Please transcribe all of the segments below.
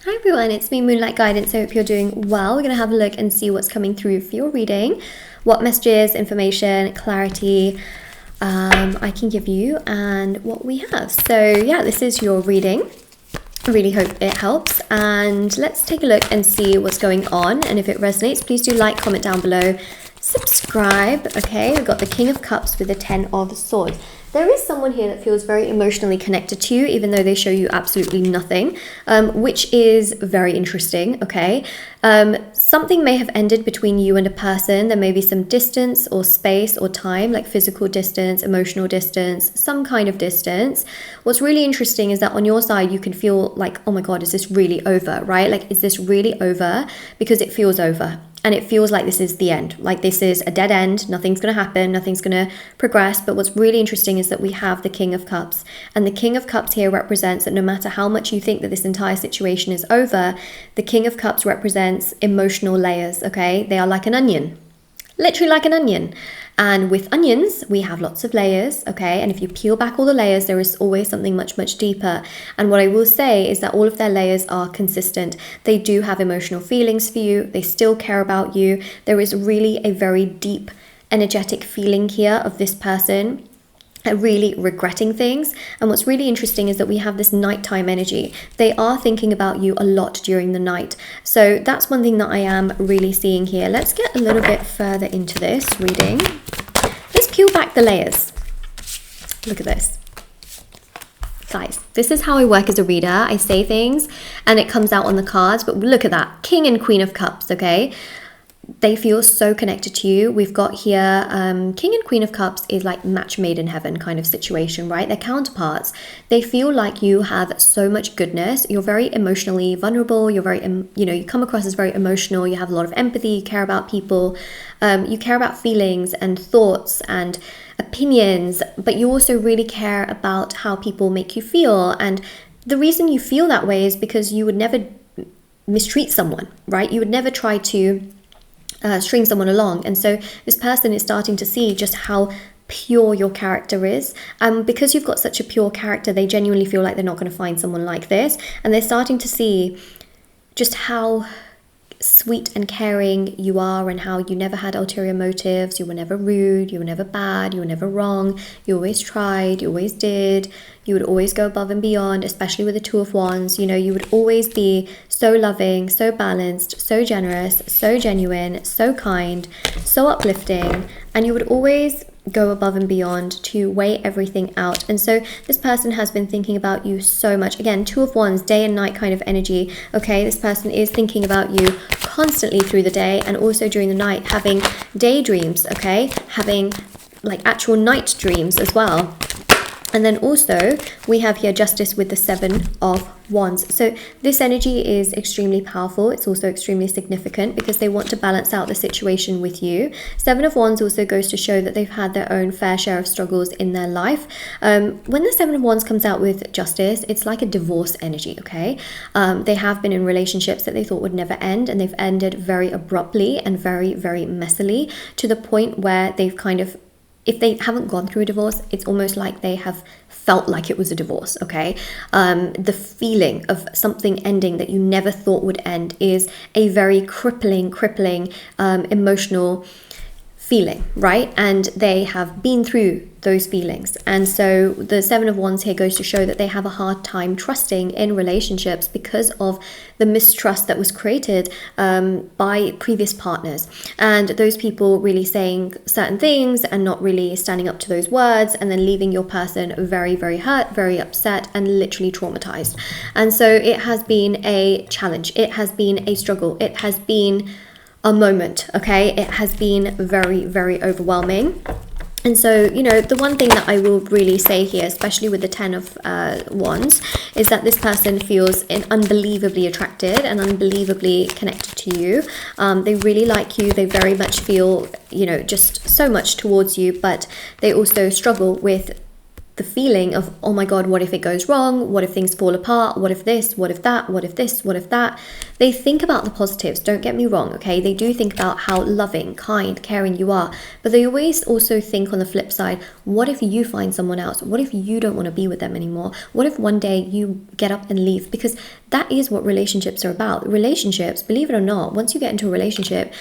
Hi everyone, it's me, Moonlight Guidance. I hope you're doing well. We're going to have a look and see what's coming through for your reading, what messages, information, clarity I can give you, and what we have. So yeah, this is your reading. I really hope it helps, and let's take a look and see what's going on. And if it resonates, please do like, comment down below, subscribe. Okay, we've got the King of Cups with the 10 of Swords. There is someone here that feels very emotionally connected to you, even though they show you absolutely nothing, which is very interesting, okay? Something may have ended between you and a person. There may be some distance or space or time, like physical distance, emotional distance, some kind of distance. What's really interesting is that on your side, you can feel like, oh my God, is this really over, right? Like, is this really over? Because it feels over. And it feels like this is the end, like this is a dead end, nothing's going to happen, nothing's going to progress. But what's really interesting is that we have the King of Cups. And the King of Cups here represents that no matter how much you think that this entire situation is over, the King of Cups represents emotional layers, okay? They are like an onion, literally like an onion. And with onions, we have lots of layers, okay? And if you peel back all the layers, there is always something much, much deeper. And what I will say is that all of their layers are consistent. They do have emotional feelings for you. They still care about you. There is really a very deep, energetic feeling here of this person really regretting things. And what's really interesting is that we have this nighttime energy. They are thinking about you a lot during the night. So that's one thing that I am really seeing here. Let's get a little bit further into this reading. Let's peel back the layers. Look at this. Guys, this is how I work as a reader. I say things and it comes out on the cards, but look at that. King and Queen of Cups, okay? They feel so connected to you. We've got here King and Queen of Cups is like match made in heaven kind of situation, right? They're counterparts. They feel like you have so much goodness. You're very emotionally vulnerable. You're very, you come across as very emotional. You have a lot of empathy. You care about people. You care about feelings and thoughts and opinions, but you also really care about how people make you feel. And the reason you feel that way is because you would never mistreat someone, right? You would never try to string someone along. And so this person is starting to see just how pure your character is. Because you've got such a pure character, they genuinely feel like they're not going to find someone like this. And they're starting to see just how sweet and caring you are, and how you never had ulterior motives. You were never rude, you were never bad, you were never wrong. You always tried, you always did. You would always go above and beyond, especially with the Two of Wands. You would always be so loving, so balanced, so generous, so genuine, so kind, so uplifting, and you would always go above and beyond to weigh everything out. And so this person has been thinking about you so much. Again, Two of Wands, day and night kind of energy, okay? This person is thinking about you constantly through the day and also during the night, having daydreams, okay? Having like actual night dreams as well. And then also we have here Justice with the 7 of Wands. So this energy is extremely powerful. It's also extremely significant because they want to balance out the situation with you. 7 of Wands also goes to show that they've had their own fair share of struggles in their life. When the 7 of Wands comes out with Justice, it's like a divorce energy, okay? They have been in relationships that they thought would never end, and they've ended very abruptly and very, very messily, to the point where they've kind of, if they haven't gone through a divorce, it's almost like they have felt like it was a divorce, okay? The feeling of something ending that you never thought would end is a very crippling, emotional feeling, right? And they have been through those feelings. And so the 7 of Wands here goes to show that they have a hard time trusting in relationships because of the mistrust that was created by previous partners, and those people really saying certain things and not really standing up to those words, and then leaving your person very, very hurt, very upset, and literally traumatized. And so it has been a challenge. It has been a struggle. It has been a moment, okay? It has been very, very overwhelming. And so, the one thing that I will really say here, especially with the 10 of Wands, is that this person feels unbelievably attracted and unbelievably connected to you. They really like you. They very much feel, just so much towards you, but they also struggle with the feeling of, oh my God, what if it goes wrong? What if things fall apart? What if this? What if that? What if this? What if that? They think about the positives, don't get me wrong, okay? They do think about how loving, kind, caring you are, but they always also think on the flip side, what if you find someone else? What if you don't want to be with them anymore? What if one day you get up and leave? Because that is what relationships are about. Relationships, believe it or not, once you get into a relationship,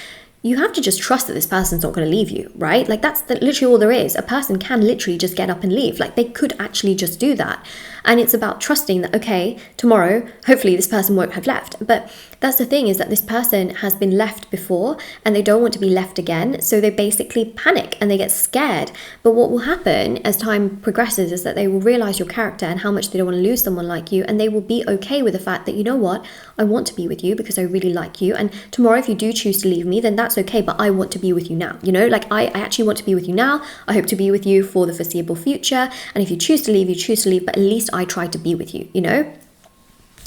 you have to just trust that this person's not going to leave you, right? Like that's literally all there is. A person can literally just get up and leave. Like they could actually just do that. And it's about trusting that, okay, tomorrow, hopefully this person won't have left. But that's the thing, is that this person has been left before and they don't want to be left again. So they basically panic and they get scared. But what will happen as time progresses is that they will realize your character and how much they don't want to lose someone like you. And they will be okay with the fact that, you know what, I want to be with you because I really like you. And tomorrow, if you do choose to leave me, then that's okay. But I want to be with you now. You know, like I actually want to be with you now. I hope to be with you for the foreseeable future. And if you choose to leave, you choose to leave. But at least I try to be with you, you know?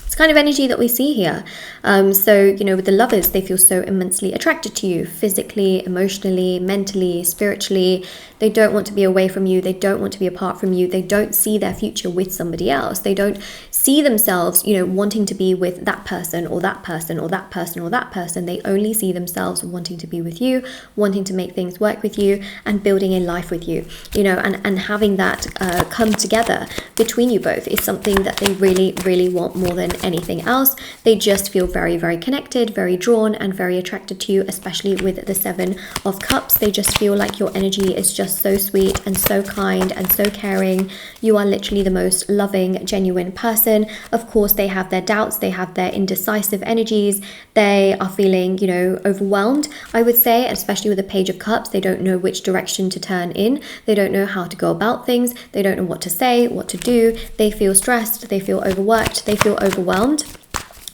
It's kind of energy that we see here. So, you know, with the lovers, they feel so immensely attracted to you physically, emotionally, mentally, spiritually. They don't want to be away from you. They don't want to be apart from you. They don't see their future with somebody else. They don't see themselves, you know, wanting to be with that person or that person or that person or that person. They only see themselves wanting to be with you, wanting to make things work with you and building a life with you, you know, and having that come together between you both is something that they really, really want more than anything else. They just feel very, very connected, very drawn and very attracted to you, especially with the 7 of Cups. They just feel like your energy is just so sweet and so kind and so caring. You are literally the most loving, genuine person. Of course, they have their doubts, they have their indecisive energies, they are feeling, you know, overwhelmed, I would say, especially with the Page of Cups. They don't know which direction to turn in, they don't know how to go about things, they don't know what to say, what to do, they feel stressed, they feel overworked, they feel overwhelmed.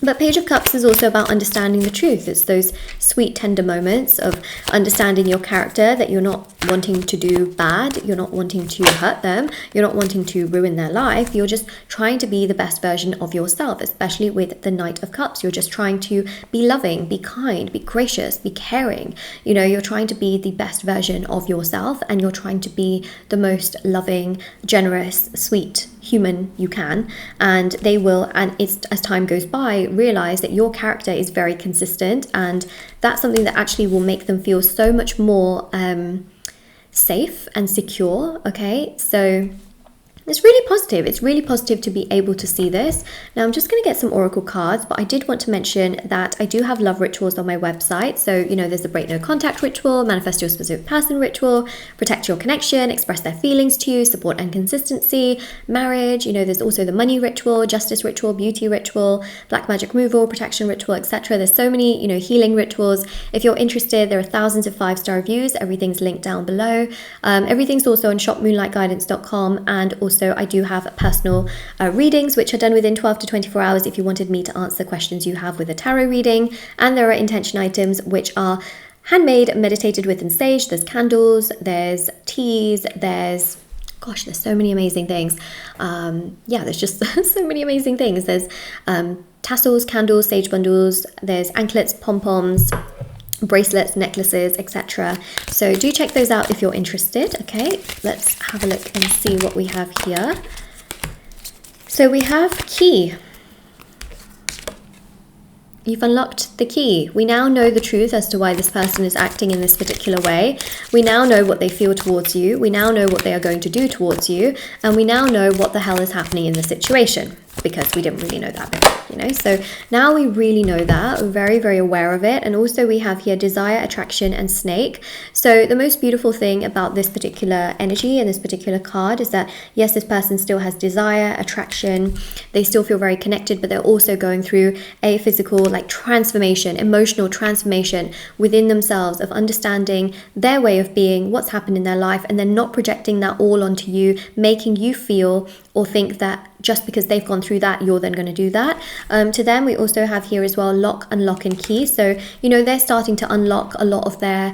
But Page of Cups is also about understanding the truth. It's those sweet, tender moments of understanding your character, that you're not wanting to do bad, you're not wanting to hurt them, you're not wanting to ruin their life, you're just trying to be the best version of yourself, especially with the Knight of Cups. You're just trying to be loving, be kind, be gracious, be caring. You know, you're trying to be the best version of yourself and you're trying to be the most loving, generous, sweet human you can. And they will, and it's as time goes by, realize that your character is very consistent, and that's something that actually will make them feel so much more safe and secure. Okay, so it's really positive. It's really positive to be able to see this. Now I'm just going to get some oracle cards, but I did want to mention that I do have love rituals on my website. So, you know, there's the break no contact ritual, manifest your specific person ritual, protect your connection, express their feelings to you, support and consistency, marriage. You know, there's also the money ritual, justice ritual, beauty ritual, black magic removal, protection ritual, etc. There's so many, you know, healing rituals. If you're interested, there are thousands of 5-star reviews. Everything's linked down below. Everything's also on shopmoonlightguidance.com, and also I do have personal readings which are done within 12 to 24 hours if you wanted me to answer questions you have with a tarot reading. And there are intention items which are handmade, meditated with in sage. There's candles, there's teas, there's so many amazing things. There's just so many amazing things. There's tassels, candles, sage bundles, there's anklets, pom-poms, bracelets, necklaces, etc. So do check those out if you're interested. Okay, let's have a look and see what we have here. So we have key. You've unlocked the key. We now know the truth as to why this person is acting in this particular way. We now know what they feel towards you. We now know what they are going to do towards you. And we now know what the hell is happening in the situation, because we didn't really know that before, you know. So now we really know that. We're very, very aware of it. And also we have here desire, attraction, and snake. So the most beautiful thing about this particular energy and this particular card is that, yes, this person still has desire, attraction. They still feel very connected, but they're also going through a physical, like, transformation, emotional transformation within themselves, of understanding their way of being, what's happened in their life, and then not projecting that all onto you, making you feel or think that just because they've gone through that, you're then going to do that. To them, we also have here as well lock, unlock, and key. So, you know, they're starting to unlock a lot of their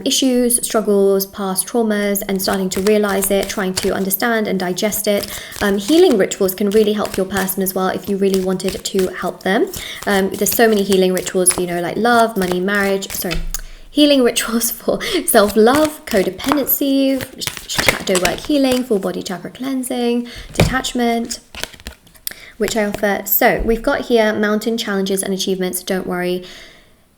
issues, struggles, past traumas, and starting to realize it, trying to understand and digest it. Healing rituals can really help your person as well if you really wanted to help them. There's so many healing rituals, you know, like love, money, marriage, healing rituals for self-love, codependency, shadow work healing, full body chakra cleansing, detachment, which I offer. So we've got here mountain challenges and achievements. Don't worry,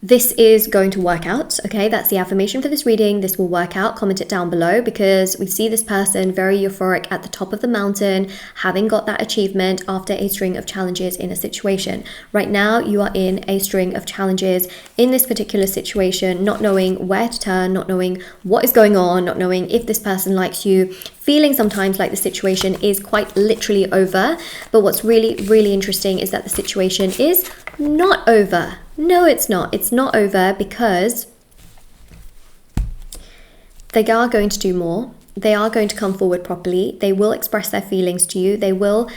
this is going to work out, okay? That's the affirmation for this reading. This will work out. Comment it down below, because we see this person very euphoric at the top of the mountain, having got that achievement after a string of challenges in a situation. Right now, you are in a string of challenges in this particular situation, not knowing where to turn, not knowing what is going on, not knowing if this person likes you, feeling sometimes like the situation is quite literally over. But what's really, really interesting is that the situation is not over. No, it's not. It's not over, because they are going to do more. They are going to come forward properly. They will express their feelings to you. They will,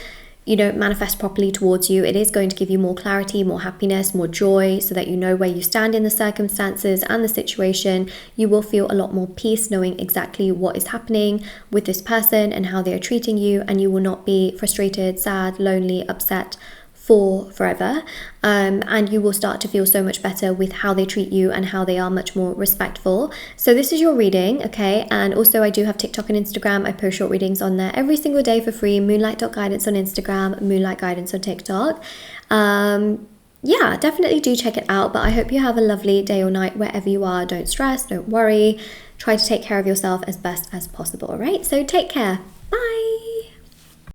manifest properly towards you. It is going to give you more clarity, more happiness, more joy, so that you know where you stand in the circumstances and the situation. You will feel a lot more peace knowing exactly what is happening with this person and how they are treating you, and you will not be frustrated, sad, lonely, upset for forever, and you will start to feel so much better with how they treat you and how they are much more respectful. So this is your reading, okay? And also I do have TikTok and Instagram. I post short readings on there every single day for free. Moonlight.guidance on Instagram, Moonlight Guidance on TikTok. Yeah, definitely do check it out. But I hope you have a lovely day or night wherever you are. Don't stress, don't worry. Try to take care of yourself as best as possible, all right? So take care.